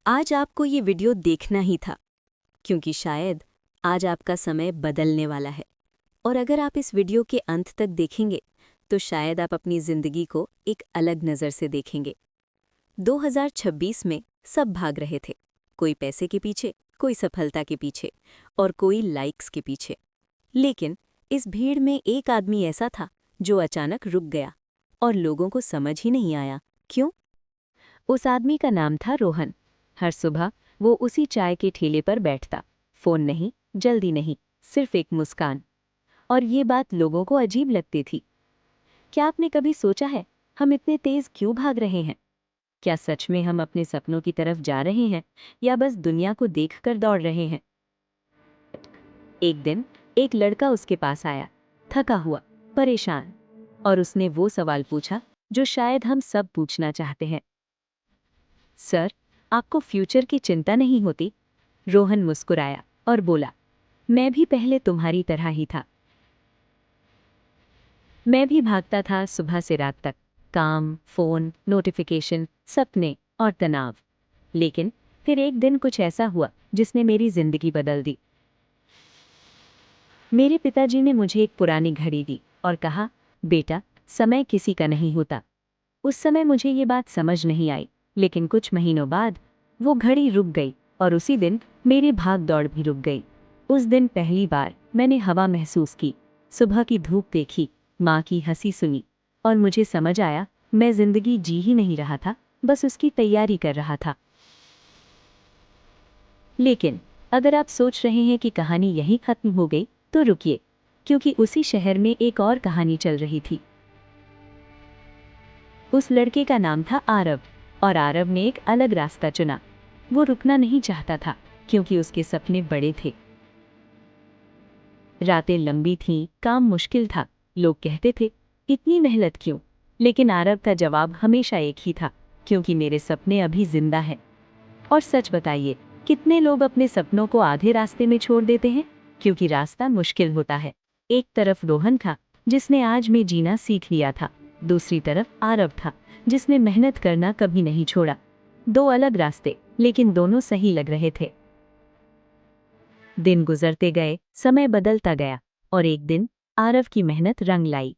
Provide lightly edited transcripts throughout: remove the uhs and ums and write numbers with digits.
आज आपको ये वीडियो देखना ही था क्योंकि शायद आज आपका समय बदलने वाला है। और अगर आप इस वीडियो के अंत तक देखेंगे तो शायद आप अपनी ज़िंदगी को एक अलग नज़र से देखेंगे। 2026 में सब भाग रहे थे, कोई पैसे के पीछे, कोई सफलता के पीछे और कोई लाइक्स के पीछे। लेकिन इस भीड़ में एक आदमी ऐसा था जो अचानक रुक गया और लोगों को समझ ही नहीं आया क्यों। उस आदमी का नाम था रोहन। हर सुबह वो उसी चाय के ठेले पर बैठता, फोन नहीं, जल्दी नहीं, सिर्फ एक मुस्कान। और ये बात लोगों को अजीब लगती थी। क्या आपने कभी सोचा है हम इतने तेज क्यों भाग रहे हैं? क्या सच में हम अपने सपनों की तरफ जा रहे हैं या बस दुनिया को देखकर दौड़ रहे हैं? एक दिन एक लड़का उसके पास आया, थका हुआ, परेशान, और उसने वो सवाल पूछा जो शायद हम सब पूछना चाहते हैं। सर, आपको फ्यूचर की चिंता नहीं होती? रोहन मुस्कुराया और बोला, मैं भी पहले तुम्हारी तरह ही था। मैं भी भागता था सुबह से रात तक, काम, फोन, नोटिफिकेशन, सपने और तनाव। लेकिन फिर एक दिन कुछ ऐसा हुआ जिसने मेरी जिंदगी बदल दी। मेरे पिताजी ने मुझे एक पुरानी घड़ी दी और कहा, बेटा, समय किसी का नहीं होता। उस समय मुझे ये बात समझ नहीं आई, लेकिन कुछ महीनों बाद वो घड़ी रुक गई और उसी दिन मेरी भाग दौड़ भी रुक गई। उस दिन पहली बार मैंने हवा महसूस की, सुबह की धूप देखी, माँ की हंसी सुनी, और मुझे समझ आया मैं जिंदगी जी ही नहीं रहा था, बस उसकी तैयारी कर रहा था। लेकिन अगर आप सोच रहे हैं कि कहानी यहीं खत्म हो गई, तो रुकिए, क्योंकि उसी शहर में एक और कहानी चल रही थी। उस लड़के का नाम था आरव, और आरव ने एक अलग रास्ता चुना। वो रुकना नहीं चाहता था क्योंकि उसके सपने बड़े थे। रातें लंबी थीं, काम मुश्किल था, लोग कहते थे, इतनी मेहनत क्यों? लेकिन आरव का जवाब हमेशा एक ही था, क्योंकि मेरे सपने अभी जिंदा हैं। और सच बताइए, कितने लोग अपने सपनों को आधे रास्ते में छोड़ देते हैं क्योंकि रास्ता मुश्किल होता है? एक तरफ रोहन था जिसने आज में जीना सीख लिया था, दूसरी तरफ आरव था जिसने मेहनत करना कभी नहीं छोड़ा। दो अलग रास्ते, लेकिन दोनों सही लग रहे थे। दिन गुजरते गए, समय बदलता गया, और एक दिन आरव की मेहनत रंग लाई।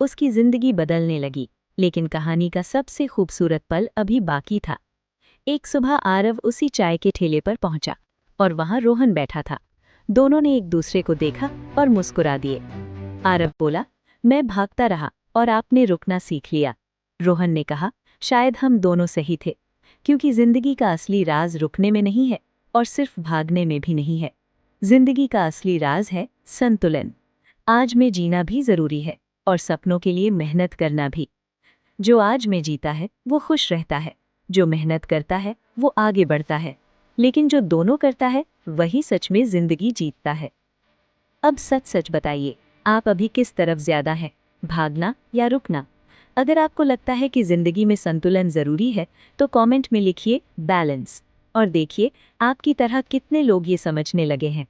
उसकी जिंदगी बदलने लगी। लेकिन कहानी का सबसे खूबसूरत पल अभी बाकी था। एक सुबह आरव उसी चाय के ठेले पर पहुंचा और वहां रोहन बैठा था। दोनों ने एक दूसरे को देखा और मुस्कुरा दिए। आरव बोला, मैं भागता रहा और आपने रुकना सीख लिया। रोहन ने कहा, शायद हम दोनों सही थे, क्योंकि जिंदगी का असली राज रुकने में नहीं है और सिर्फ भागने में भी नहीं है। जिंदगी का असली राज है संतुलन। आज में जीना भी जरूरी है और सपनों के लिए मेहनत करना भी। जो आज में जीता है वो खुश रहता है, जो मेहनत करता है वो आगे बढ़ता है, लेकिन जो दोनों करता है वही सच में जिंदगी जीतता है। अब सच सच बताइए, आप अभी किस तरफ ज्यादा हैं, भागना या रुकना? अगर आपको लगता है कि जिंदगी में संतुलन जरूरी है तो कमेंट में लिखिए बैलेंस, और देखिए आपकी तरह कितने लोग ये समझने लगे हैं।